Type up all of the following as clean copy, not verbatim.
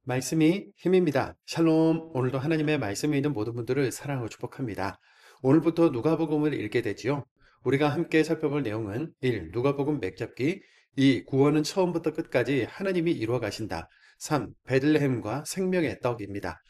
말씀이 힘입니다. 샬롬. 오늘도 하나님의 말씀이 있는 모든 분들을 사랑하고 축복합니다. 오늘부터 누가복음을 읽게 되지요. 우리가 함께 살펴볼 내용은 1. 누가복음 맥잡기. 2. 구원은 처음부터 끝까지 하나님이 이루어 가신다. 3. 베들레헴과 생명의 떡입니다.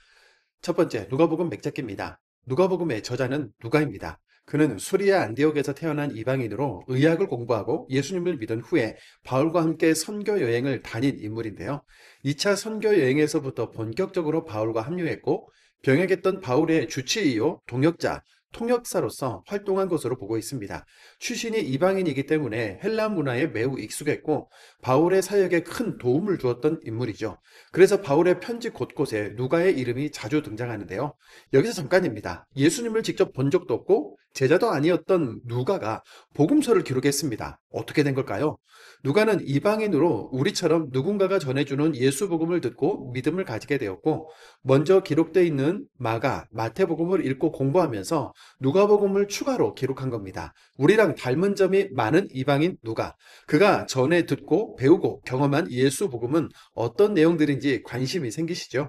첫 번째, 누가복음 맥잡기입니다. 누가복음의 저자는 누가입니다. 그는 수리아 안디옥에서 태어난 이방인으로 의학을 공부하고 예수님을 믿은 후에 바울과 함께 선교 여행을 다닌 인물인데요. 2차 선교 여행에서부터 본격적으로 바울과 합류했고 병역했던 바울의 주치의요, 동역자, 통역사로서 활동한 것으로 보고 있습니다. 출신이 이방인이기 때문에 헬라 문화에 매우 익숙했고 바울의 사역에 큰 도움을 주었던 인물이죠. 그래서 바울의 편지 곳곳에 누가의 이름이 자주 등장하는데요. 여기서 잠깐입니다. 예수님을 직접 본 적도 없고 제자도 아니었던 누가가 복음서를 기록했습니다. 어떻게 된 걸까요? 누가는 이방인으로 우리처럼 누군가가 전해주는 예수 복음을 듣고 믿음을 가지게 되었고 먼저 기록되어 있는 마가, 마태복음을 읽고 공부하면서 누가복음을 추가로 기록한 겁니다. 우리랑 닮은 점이 많은 이방인 누가, 그가 전에 듣고 배우고 경험한 예수 복음은 어떤 내용들인지 관심이 생기시죠?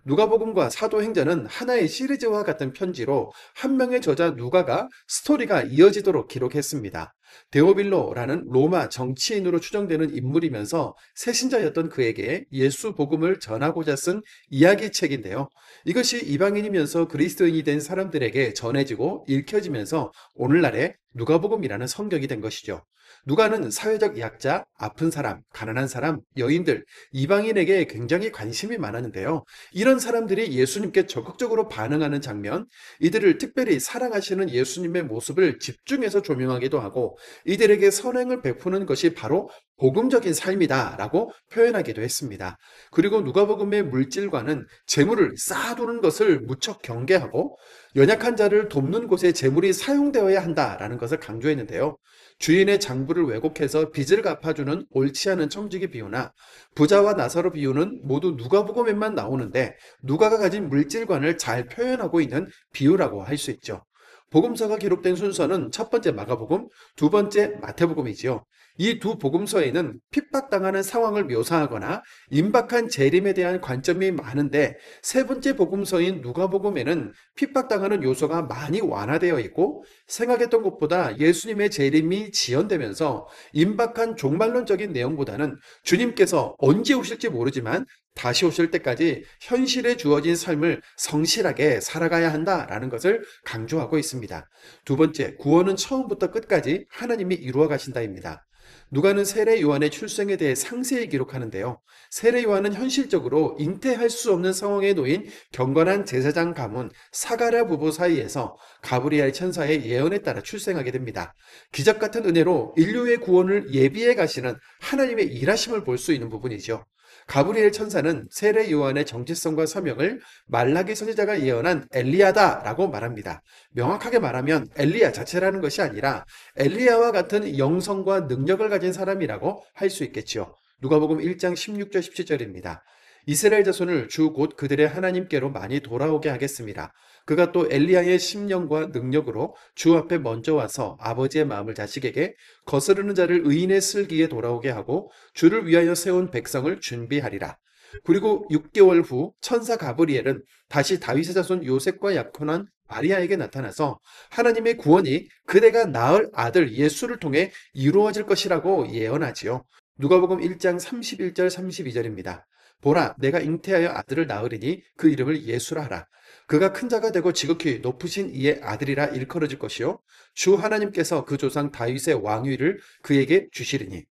누가복음과 사도행전은 하나의 시리즈와 같은 편지로 한 명의 저자 누가가 스토리가 이어지도록 기록했습니다. 데오빌로라는 로마 정치인으로 추정되는 인물이면서 새신자였던 그에게 예수 복음을 전하고자 쓴 이야기책인데요. 이것이 이방인이면서 그리스도인이 된 사람들에게 전해지고 읽혀지면서 오늘날의 누가복음이라는 성경이 된 것이죠. 누가는 사회적 약자, 아픈 사람, 가난한 사람, 여인들, 이방인에게 굉장히 관심이 많았는데요. 이런 사람들이 예수님께 적극적으로 반응하는 장면, 이들을 특별히 사랑하시는 예수님의 모습을 집중해서 조명하기도 하고 이들에게 선행을 베푸는 것이 바로 복음적인 삶이다라고 표현하기도 했습니다. 그리고 누가복음의 물질과는 재물을 쌓아두는 것을 무척 경계하고 연약한 자를 돕는 곳에 재물이 사용되어야 한다라는 것을 강조했는데요. 주인의 장부를 왜곡해서 빚을 갚아주는 옳지 않은 청지기 비유나 부자와 나사로 비유는 모두 누가복음에만 나오는데 누가가 가진 물질관을 잘 표현하고 있는 비유라고 할 수 있죠. 복음서가 기록된 순서는 첫 번째 마가복음, 두 번째 마태복음이지요. 이 두 복음서에는 핍박당하는 상황을 묘사하거나 임박한 재림에 대한 관점이 많은데 세 번째 복음서인 누가복음에는 핍박당하는 요소가 많이 완화되어 있고 생각했던 것보다 예수님의 재림이 지연되면서 임박한 종말론적인 내용보다는 주님께서 언제 오실지 모르지만 다시 오실 때까지 현실에 주어진 삶을 성실하게 살아가야 한다라는 것을 강조하고 있습니다. 두 번째, 구원은 처음부터 끝까지 하나님이 이루어 가신다입니다. 누가는 세례 요한의 출생에 대해 상세히 기록하는데요. 세례 요한은 현실적으로 잉태할 수 없는 상황에 놓인 경건한 제사장 가문 사가랴 부부 사이에서 가브리엘 천사의 예언에 따라 출생하게 됩니다. 기적 같은 은혜로 인류의 구원을 예비해 가시는 하나님의 일하심을 볼 수 있는 부분이죠. 가브리엘 천사는 세례 요한의 정체성과 사명을 말라기 선지자가 예언한 엘리야다라고 말합니다. 명확하게 말하면 엘리야 자체라는 것이 아니라 엘리야와 같은 영성과 능력을 가진 사람이라고 할 수 있겠지요. 누가복음 1장 16절 17절입니다. 이스라엘 자손을 주 곧 그들의 하나님께로 많이 돌아오게 하겠습니다. 그가 또 엘리야의 심령과 능력으로 주 앞에 먼저 와서 아버지의 마음을 자식에게 거스르는 자를 의인의 슬기에 돌아오게 하고 주를 위하여 세운 백성을 준비하리라. 그리고 6개월 후 천사 가브리엘은 다시 다윗의 자손 요셉과 약혼한 마리아에게 나타나서 하나님의 구원이 그대가 낳을 아들 예수를 통해 이루어질 것이라고 예언하지요. 누가복음 1장 31절 32절입니다. 보라, 내가 잉태하여 아들을 낳으리니 그 이름을 예수라 하라. 그가 큰 자가 되고 지극히 높으신 이의 아들이라 일컬어질 것이요 주 하나님께서 그 조상 다윗의 왕위를 그에게 주시리니.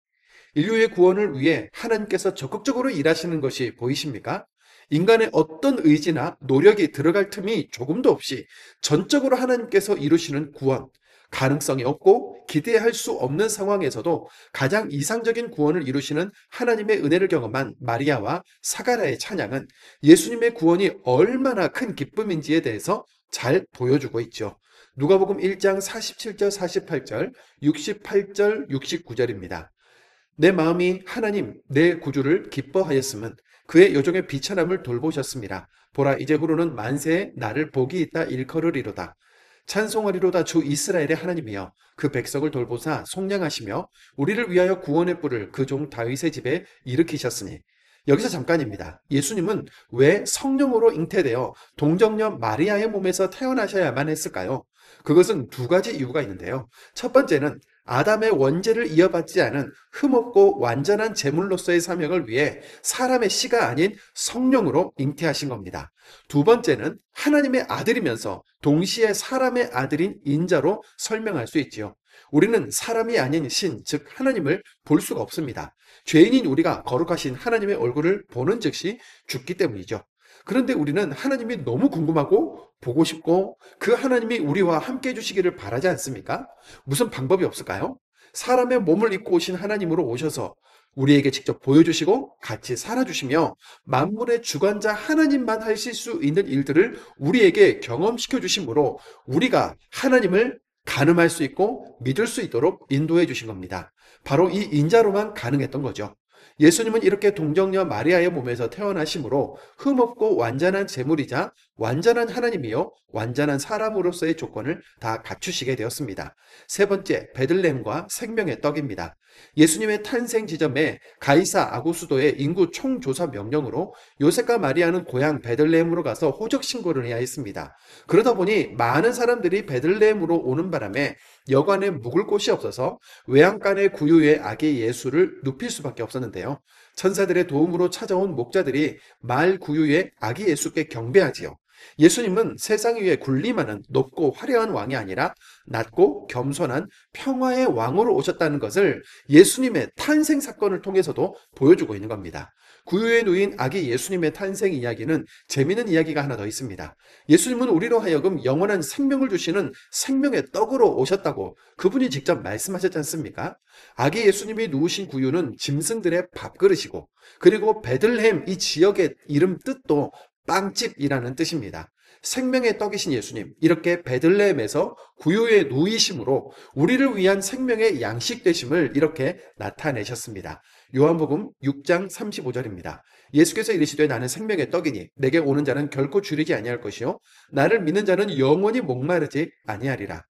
인류의 구원을 위해 하나님께서 적극적으로 일하시는 것이 보이십니까? 인간의 어떤 의지나 노력이 들어갈 틈이 조금도 없이 전적으로 하나님께서 이루시는 구원, 가능성이 없고 기대할 수 없는 상황에서도 가장 이상적인 구원을 이루시는 하나님의 은혜를 경험한 마리아와 사가랴의 찬양은 예수님의 구원이 얼마나 큰 기쁨인지에 대해서 잘 보여주고 있죠. 누가복음 1장 47절, 48절, 68절, 69절입니다. 내 마음이 하나님 내 구주를 기뻐하였음은 그의 요정의 비천함을 돌보셨습니다. 보라 이제 후로는 만세에 나를 복이 있다 일컬으리로다. 찬송하리로다 주 이스라엘의 하나님이여 그 백성을 돌보사 속량하시며 우리를 위하여 구원의 뿔을 그 종 다윗의 집에 일으키셨으니 여기서 잠깐입니다. 예수님은 왜 성령으로 잉태되어 동정녀 마리아의 몸에서 태어나셔야만 했을까요? 그것은 두 가지 이유가 있는데요. 첫 번째는 아담의 원죄를 이어받지 않은 흠없고 완전한 제물로서의 사명을 위해 사람의 씨가 아닌 성령으로 잉태하신 겁니다. 두 번째는 하나님의 아들이면서 동시에 사람의 아들인 인자로 설명할 수 있지요. 우리는 사람이 아닌 신, 즉 하나님을 볼 수가 없습니다. 죄인인 우리가 거룩하신 하나님의 얼굴을 보는 즉시 죽기 때문이죠. 그런데 우리는 하나님이 너무 궁금하고 보고 싶고 그 하나님이 우리와 함께 해주시기를 바라지 않습니까? 무슨 방법이 없을까요? 사람의 몸을 입고 오신 하나님으로 오셔서 우리에게 직접 보여주시고 같이 살아주시며 만물의 주관자 하나님만 하실 수 있는 일들을 우리에게 경험시켜 주심으로 우리가 하나님을 가늠할 수 있고 믿을 수 있도록 인도해 주신 겁니다. 바로 이 인자로만 가능했던 거죠. 예수님은 이렇게 동정녀 마리아의 몸에서 태어나심으로 흠없고 완전한 제물이자 완전한 하나님이요 완전한 사람으로서의 조건을 다 갖추시게 되었습니다. 세 번째, 베들레헴과 생명의 떡입니다. 예수님의 탄생 지점에 가이사 아구수도의 인구 총조사 명령으로 요셉과 마리아는 고향 베들레헴으로 가서 호적 신고를 해야 했습니다. 그러다 보니 많은 사람들이 베들레헴으로 오는 바람에 여관에 묵을 곳이 없어서 외양간의 구유의 아기 예수를 눕힐 수밖에 없었는데요. 천사들의 도움으로 찾아온 목자들이 말 구유의 아기 예수께 경배하지요. 예수님은 세상 위에 군림하는 높고 화려한 왕이 아니라 낮고 겸손한 평화의 왕으로 오셨다는 것을 예수님의 탄생 사건을 통해서도 보여주고 있는 겁니다. 구유에 누인 아기 예수님의 탄생 이야기는 재미있는 이야기가 하나 더 있습니다. 예수님은 우리로 하여금 영원한 생명을 주시는 생명의 떡으로 오셨다고 그분이 직접 말씀하셨지 않습니까? 아기 예수님이 누우신 구유는 짐승들의 밥그릇이고 그리고 베들레헴 이 지역의 이름 뜻도 빵집이라는 뜻입니다. 생명의 떡이신 예수님, 이렇게 베들레헴에서 구유에 누이심으로 우리를 위한 생명의 양식 되심을 이렇게 나타내셨습니다. 요한복음 6장 35절입니다. 예수께서 이르시되 나는 생명의 떡이니 내게 오는 자는 결코 줄이지 아니할 것이요 나를 믿는 자는 영원히 목마르지 아니하리라.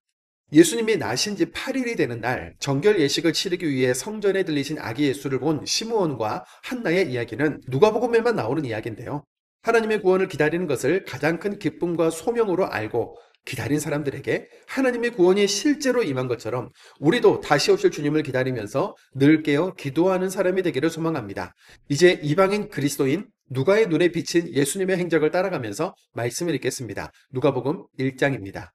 예수님이 나신 지 8일이 되는 날 정결 예식을 치르기 위해 성전에 들리신 아기 예수를 본 시므온과 한나의 이야기는 누가복음에만 나오는 이야기인데요. 하나님의 구원을 기다리는 것을 가장 큰 기쁨과 소명으로 알고 기다린 사람들에게 하나님의 구원이 실제로 임한 것처럼 우리도 다시 오실 주님을 기다리면서 늘 깨어 기도하는 사람이 되기를 소망합니다. 이제 이방인 그리스도인 누가의 눈에 비친 예수님의 행적을 따라가면서 말씀을 읽겠습니다. 누가복음 1장입니다.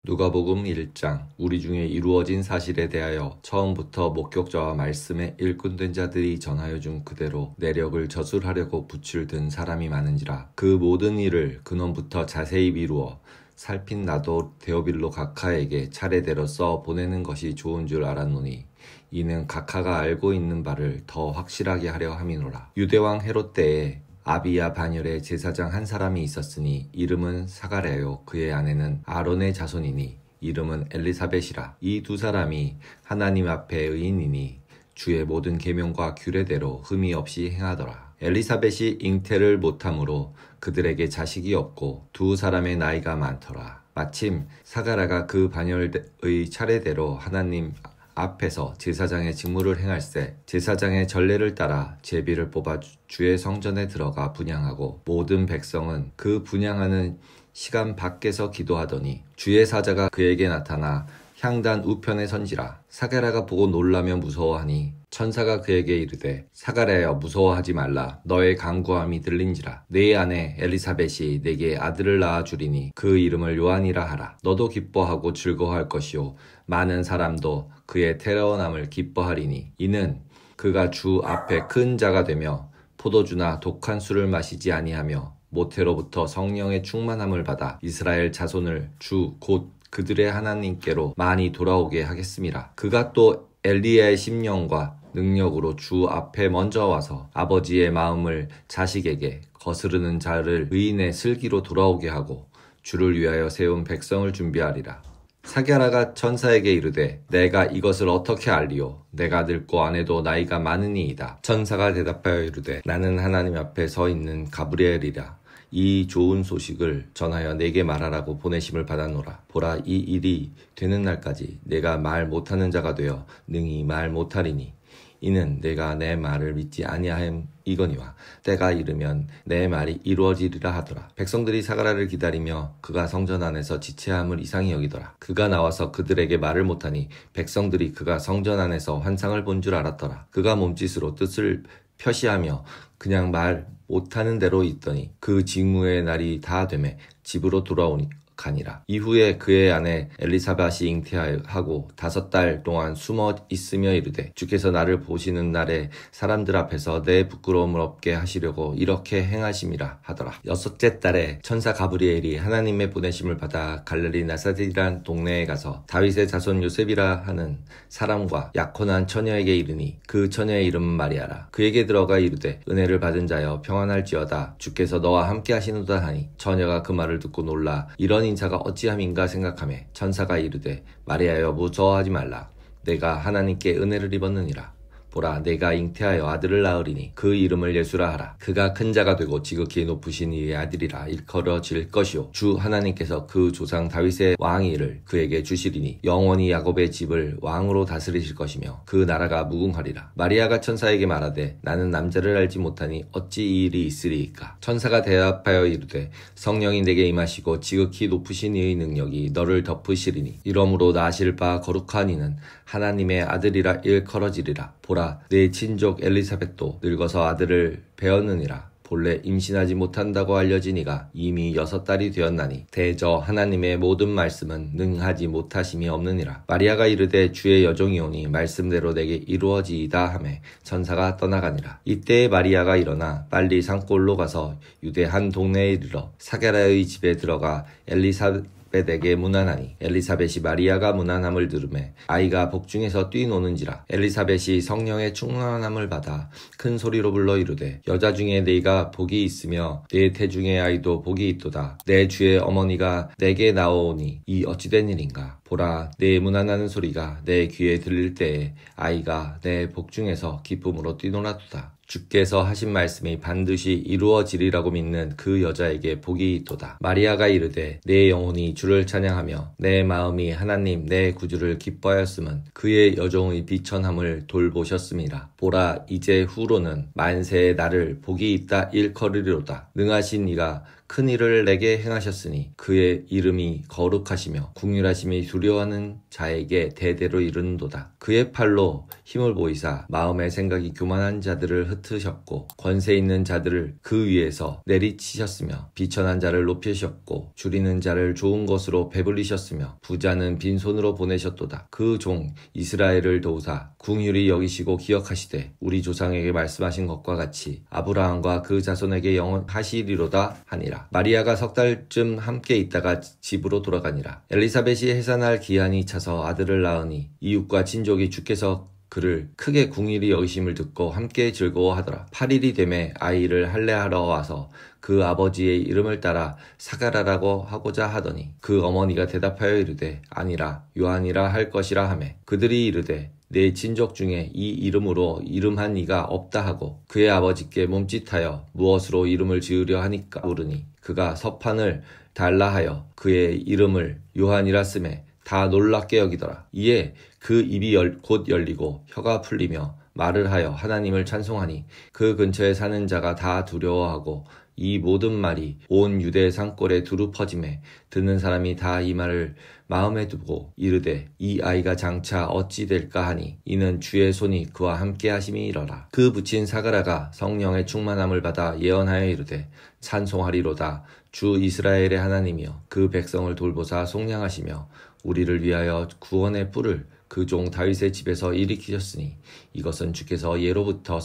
누가복음 1장. 우리 중에 이루어진 사실에 대하여 처음부터 목격자와 말씀에 일꾼된 자들이 전하여 준 그대로 내력을 저술하려고 붓을 든 사람이 많은지라. 그 모든 일을 근원부터 자세히 미루어 살핀 나도 데오빌로 각하에게 차례대로 써 보내는 것이 좋은 줄 알았노니 이는 각하가 알고 있는 바를 더 확실하게 하려 함이노라. 유대왕 헤롯 때에 아비야 반열에 제사장 한 사람이 있었으니 이름은 사가랴요 그의 아내는 아론의 자손이니 이름은 엘리사벳이라. 이 두 사람이 하나님 앞에 의인이니 주의 모든 계명과 규례대로 흠이 없이 행하더라. 엘리사벳이 잉태를 못함으로 그들에게 자식이 없고 두 사람의 나이가 많더라. 마침 사가랴가 그 반열의 차례대로 하나님 앞에서 제사장의 직무를 행할세 제사장의 전례를 따라 제비를 뽑아 주의 성전에 들어가 분향하고 모든 백성은 그 분향하는 시간 밖에서 기도하더니 주의 사자가 그에게 나타나 향단 우편에 선지라. 사가랴가 보고 놀라며 무서워하니 천사가 그에게 이르되 사가랴여 무서워하지 말라. 너의 간구함이 들린지라. 네 아내 엘리사벳이 내게 아들을 낳아 주리니 그 이름을 요한이라 하라. 너도 기뻐하고 즐거워할 것이요 많은 사람도 그의 태어남을 기뻐하리니 이는 그가 주 앞에 큰 자가 되며 포도주나 독한 술을 마시지 아니하며 모태로부터 성령의 충만함을 받아 이스라엘 자손을 주 곧 그들의 하나님께로 많이 돌아오게 하겠습니다. 그가 또 엘리야의 심령과 능력으로 주 앞에 먼저 와서 아버지의 마음을 자식에게 거스르는 자를 의인의 슬기로 돌아오게 하고 주를 위하여 세운 백성을 준비하리라. 사가랴가 천사에게 이르되 내가 이것을 어떻게 알리오? 내가 늙고 아내도 나이가 많으니이다. 천사가 대답하여 이르되 나는 하나님 앞에 서 있는 가브리엘이라. 이 좋은 소식을 전하여 내게 말하라고 보내심을 받았노라. 보라, 이 일이 되는 날까지 내가 말 못하는 자가 되어 능히 말 못하리니 이는 내가 내 말을 믿지 아니하임이거니와 때가 이르면 내 말이 이루어지리라 하더라. 백성들이 사가랴를 기다리며 그가 성전 안에서 지체함을 이상히 여기더라. 그가 나와서 그들에게 말을 못하니 백성들이 그가 성전 안에서 환상을 본 줄 알았더라. 그가 몸짓으로 뜻을 표시하며 그냥 말 못하는 대로 있더니 그 직무의 날이 다 되매 집으로 돌아오니 가니라. 이후에 그의 아내 엘리사벳이 잉태하고 5달 동안 숨어 있으며 이르되 주께서 나를 보시는 날에 사람들 앞에서 내 부끄러움을 없게 하시려고 이렇게 행하심이라 하더라. 6째 달에 천사 가브리엘이 하나님의 보내심을 받아 갈릴리 나사렛이란 동네에 가서 다윗의 자손 요셉이라 하는 사람과 약혼한 처녀에게 이르니 그 처녀의 이름은 마리아라. 그에게 들어가 이르되 은혜를 받은 자여 평안할지어다. 주께서 너와 함께 하시노다 하니 처녀가 그 말을 듣고 놀라 이런 인사가 어찌함인가 생각하며 천사가 이르되 마리아여 무서워하지 말라. 내가 하나님께 은혜를 입었느니라. 보라 내가 잉태하여 아들을 낳으리니 그 이름을 예수라 하라. 그가 큰 자가 되고 지극히 높으신 이의 아들이라 일컬어질 것이요 주 하나님께서 그 조상 다윗의 왕위를 그에게 주시리니 영원히 야곱의 집을 왕으로 다스리실 것이며 그 나라가 무궁하리라. 마리아가 천사에게 말하되 나는 남자를 알지 못하니 어찌 이 일이 있으리이까. 천사가 대답하여 이르되 성령이 내게 임하시고 지극히 높으신 이의 능력이 너를 덮으시리니 이러므로 나실 바 거룩한 이는 하나님의 아들이라 일컬어지리라. 보라 내 친족 엘리사벳도 늙어서 아들을 배었느니라. 본래 임신하지 못한다고 알려지니가 이미 6달이 되었나니 대저 하나님의 모든 말씀은 능하지 못하심이 없느니라. 마리아가 이르되 주의 여종이 오니 말씀대로 내게 이루어지이다 하매 천사가 떠나가니라. 이때에 마리아가 일어나 빨리 산골로 가서 유대 한 동네에 이르러 사게라의 집에 들어가 엘리사벳에게 문안하니 엘리사벳이 마리아가 문안함을 들으매 아이가 복중에서 뛰노는지라. 엘리사벳이 성령의 충만함을 받아 큰 소리로 불러 이르되 여자 중에 네가 복이 있으며 내 태중의 아이도 복이 있도다. 내 주의 어머니가 내게 나오니 이 어찌된 일인가. 보라 내 문안하는 소리가 내 귀에 들릴 때에 아이가 내 복중에서 기쁨으로 뛰노나도다. 주께서 하신 말씀이 반드시 이루어지리라고 믿는 그 여자에게 복이 있도다. 마리아가 이르되 내 영혼이 주를 찬양하며 내 마음이 하나님 내 구주를 기뻐하였음은 그의 여종의 비천함을 돌보셨음이라. 보라 이제 후로는 만세의 나를 복이 있다 일컬으리로다. 능하신 이가 큰 일을 내게 행하셨으니 그의 이름이 거룩하시며 궁휼하심이 두려워하는 자에게 대대로 이르는도다. 그의 팔로 힘을 보이사 마음의 생각이 교만한 자들을 흩으셨고 권세 있는 자들을 그 위에서 내리치셨으며 비천한 자를 높이셨고 줄이는 자를 좋은 것으로 배불리셨으며 부자는 빈손으로 보내셨도다. 그 종 이스라엘을 도우사 궁휼히 여기시고 기억하시되 우리 조상에게 말씀하신 것과 같이 아브라함과 그 자손에게 영원하시리로다 하니라. 마리아가 6달쯤 함께 있다가 집으로 돌아가니라. 엘리사벳이 해산할 기한이 차서 아들을 낳으니 이웃과 친족이 주께서 그를 크게 궁일이 여기심을 듣고 함께 즐거워하더라. 8일이 되매 아이를 할례하러 와서 그 아버지의 이름을 따라 사가랴라고 하고자 하더니 그 어머니가 대답하여 이르되 아니라 요한이라 할 것이라 하매 그들이 이르되 내 친족 중에 이 이름으로 이름한 이가 없다 하고 그의 아버지께 몸짓하여 무엇으로 이름을 지으려 하니까 물으니 그가 서판을 달라 하여 그의 이름을 요한이라 쓰매 다 놀랍게 여기더라. 이에 그 입이 곧 열리고 혀가 풀리며 말을 하여 하나님을 찬송하니 그 근처에 사는 자가 다 두려워하고 이 모든 말이 온 유대 산골에 두루 퍼지매 듣는 사람이 다 이 말을 마음에 두고 이르되 이 아이가 장차 어찌 될까 하니 이는 주의 손이 그와 함께 하심이니라. 그 부친 사가랴가 성령의 충만함을 받아 예언하여 이르되 찬송하리로다. 주 이스라엘의 하나님이여 그 백성을 돌보사 속량하시며 우리를 위하여 구원의 뿔을 그 종 다윗의 집에서 일으키셨으니 이것은 주께서 예로부터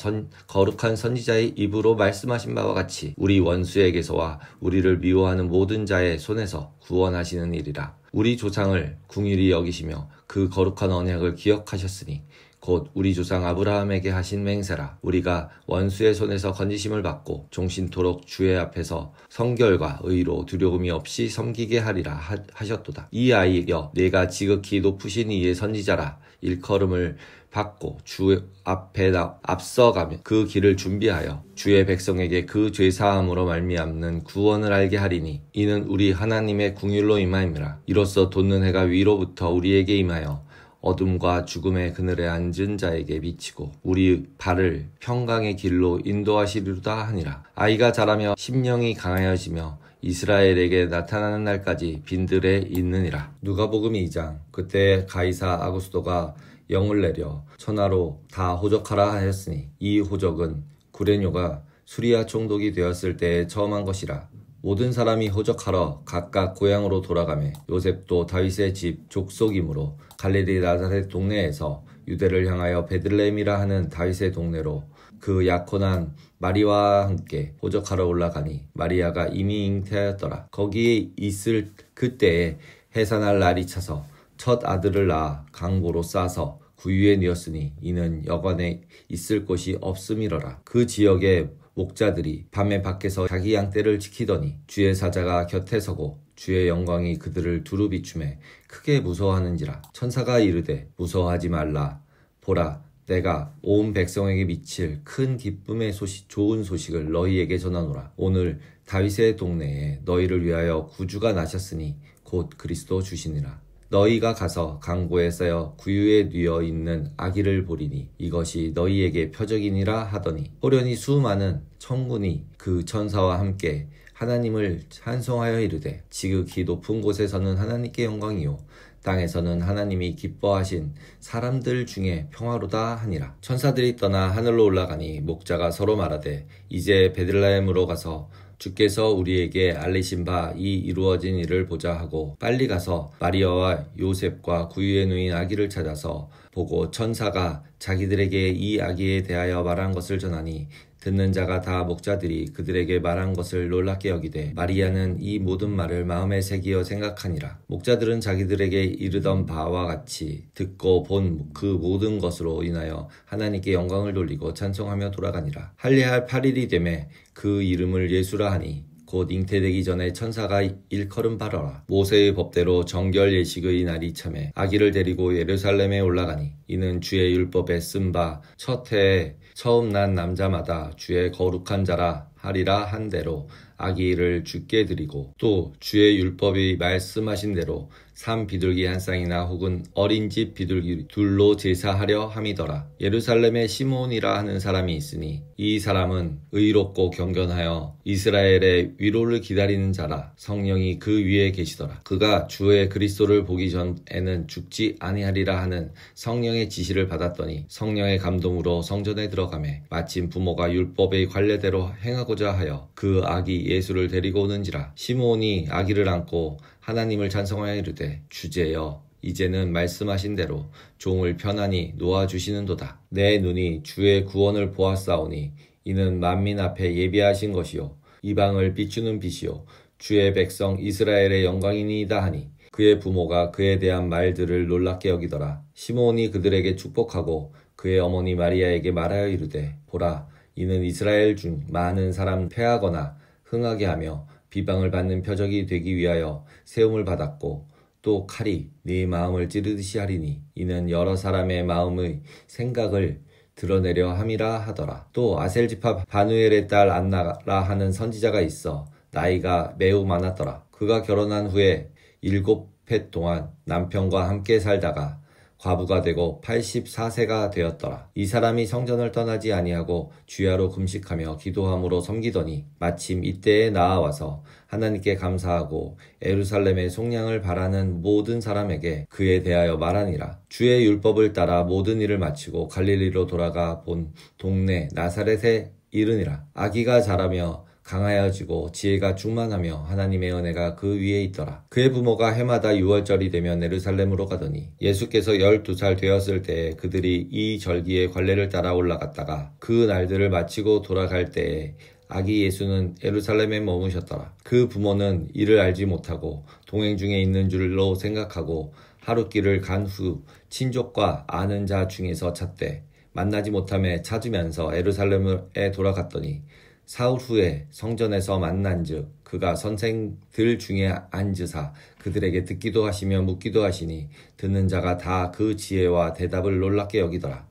거룩한 선지자의 입으로 말씀하신 바와 같이 우리 원수에게서와 우리를 미워하는 모든 자의 손에서 구원하시는 일이라. 우리 조상을 궁일이 여기시며 그 거룩한 언약을 기억하셨으니 곧 우리 조상 아브라함에게 하신 맹세라. 우리가 원수의 손에서 건지심을 받고 종신토록 주의 앞에서 성결과 의로 두려움이 없이 섬기게 하리라 하셨도다. 이 아이여 내가 지극히 높으신 이의 선지자라. 일컬음을 받고 주 앞에 앞서가며 그 길을 준비하여 주의 백성에게 그 죄사함으로 말미암는 구원을 알게 하리니 이는 우리 하나님의 궁율로 임하임이라. 이로써 돋는 해가 위로부터 우리에게 임하여 어둠과 죽음의 그늘에 앉은 자에게 비치고 우리 발을 평강의 길로 인도하시리로다 하니라. 아이가 자라며 심령이 강하여지며 이스라엘에게 나타나는 날까지 빈들에 있느니라. 누가복음 2장. 그때 가이사 아구스도가 영을 내려 천하로 다 호적하라 하였으니 이 호적은 구레뇨가 수리아 총독이 되었을 때에 처음 한 것이라. 모든 사람이 호적하러 각각 고향으로 돌아가매 요셉도 다윗의 집 족속이므로 갈릴리 나사렛 동네에서 유대를 향하여 베들레헴이라 하는 다윗의 동네로 그 약혼한 마리아와 함께 호적하러 올라가니 마리아가 이미 잉태하였더라. 거기에 있을 그때에 해산할 날이 차서 첫 아들을 낳아 강보로 싸서 구유에 뉘었으니 이는 여관에 있을 곳이 없음이러라. 그 지역의 목자들이 밤에 밖에서 자기 양떼를 지키더니 주의 사자가 곁에 서고 주의 영광이 그들을 두루 비추매 크게 무서워하는지라. 천사가 이르되 무서워하지 말라. 보라, 내가 온 백성에게 미칠 큰 기쁨의 좋은 소식을 너희에게 전하노라. 오늘 다윗의 동네에 너희를 위하여 구주가 나셨으니 곧 그리스도 주시니라. 너희가 가서 강보에 쌓여 구유에 뉘어 있는 아기를 보리니 이것이 너희에게 표적이니라 하더니 호련히 수많은 천군이 그 천사와 함께 하나님을 찬송하여 이르되 지극히 높은 곳에서는 하나님께 영광이요 땅에서는 하나님이 기뻐하신 사람들 중에 평화로다 하니라. 천사들이 떠나 하늘로 올라가니 목자가 서로 말하되 이제 베들레헴으로 가서 주께서 우리에게 알리신 바 이 이루어진 일을 보자 하고 빨리 가서 마리아와 요셉과 구유에 누인 아기를 찾아서 보고 천사가 자기들에게 이 아기에 대하여 말한 것을 전하니 듣는 자가 다 목자들이 그들에게 말한 것을 놀랍게 여기되 마리아는 이 모든 말을 마음에 새기어 생각하니라. 목자들은 자기들에게 이르던 바와 같이 듣고 본 그 모든 것으로 인하여 하나님께 영광을 돌리고 찬송하며 돌아가니라. 할례할 8일이 되매 그 이름을 예수라 하니 곧 잉태되기 전에 천사가 일컬음 바라라. 모세의 법대로 정결 예식의 날이 참에 아기를 데리고 예루살렘에 올라가니 이는 주의 율법에 쓴 바 첫 해에 처음 난 남자마다 주의 거룩한 자라 하리라 한 대로 아기를 주께 드리고 또 주의 율법이 말씀하신 대로 산 비둘기 한 쌍이나 혹은 어린 집 비둘기 둘로 제사하려 함이더라. 예루살렘에 시므온이라 하는 사람이 있으니 이 사람은 의롭고 경건하여 이스라엘의 위로를 기다리는 자라. 성령이 그 위에 계시더라. 그가 주의 그리스도를 보기 전에는 죽지 아니하리라 하는 성령의 지시를 받았더니 성령의 감동으로 성전에 들어가매 마침 부모가 율법의 관례대로 행하고자 하여 그 아기 예수를 데리고 오는지라. 시므온이 아기를 안고 하나님을 찬송하여 이르되 주제여 이제는 말씀하신 대로 종을 편안히 놓아주시는도다. 내 눈이 주의 구원을 보았사오니 이는 만민 앞에 예비하신 것이요 이방을 비추는 빛이요 주의 백성 이스라엘의 영광이니이다 하니 그의 부모가 그에 대한 말들을 놀랍게 여기더라. 시므온이 그들에게 축복하고 그의 어머니 마리아에게 말하여 이르되 보라 이는 이스라엘 중 많은 사람 패하거나 흥하게 하며 비방을 받는 표적이 되기 위하여 세움을 받았고 또 칼이 네 마음을 찌르듯이 하리니 이는 여러 사람의 마음의 생각을 드러내려 함이라 하더라. 또 아셀지파 바누엘의 딸 안나라 하는 선지자가 있어 나이가 매우 많았더라. 그가 결혼한 후에 7해 동안 남편과 함께 살다가 과부가 되고 84세가 되었더라. 이 사람이 성전을 떠나지 아니하고 주야로 금식하며 기도함으로 섬기더니 마침 이때에 나아와서 하나님께 감사하고 예루살렘의 속량을 바라는 모든 사람에게 그에 대하여 말하니라. 주의 율법을 따라 모든 일을 마치고 갈릴리로 돌아가 본 동네 나사렛에 이르니라. 아기가 자라며 강하여지고 지혜가 충만하며 하나님의 은혜가 그 위에 있더라. 그의 부모가 해마다 6월절이 되면 예루살렘으로 가더니 예수께서 12살 되었을 때에 그들이 이 절기의 관례를 따라 올라갔다가 그 날들을 마치고 돌아갈 때에 아기 예수는 예루살렘에 머무셨더라. 그 부모는 이를 알지 못하고 동행 중에 있는 줄로 생각하고 하룻길을 간 후 친족과 아는 자 중에서 찾되 만나지 못하며 찾으면서 예루살렘에 돌아갔더니 사흘 후에 성전에서 만난즉 그가 선생들 중에 앉으사 그들에게 듣기도 하시며 묻기도 하시니 듣는 자가 다 그 지혜와 대답을 놀랍게 여기더라.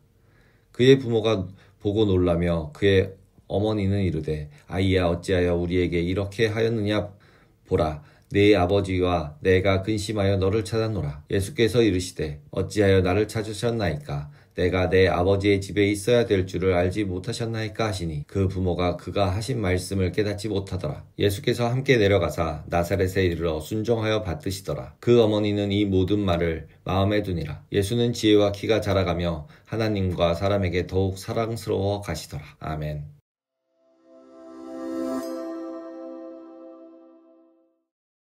그의 부모가 보고 놀라며 그의 어머니는 이르되 아이야 어찌하여 우리에게 이렇게 하였느냐 보라 네 아버지와 내가 근심하여 너를 찾았노라. 예수께서 이르시되 어찌하여 나를 찾으셨나이까? 내가 내 아버지의 집에 있어야 될 줄을 알지 못하셨나이까 하시니 그 부모가 그가 하신 말씀을 깨닫지 못하더라. 예수께서 함께 내려가사 나사렛에 이르러 순종하여 받드시더라. 그 어머니는 이 모든 말을 마음에 두니라. 예수는 지혜와 키가 자라가며 하나님과 사람에게 더욱 사랑스러워 가시더라. 아멘.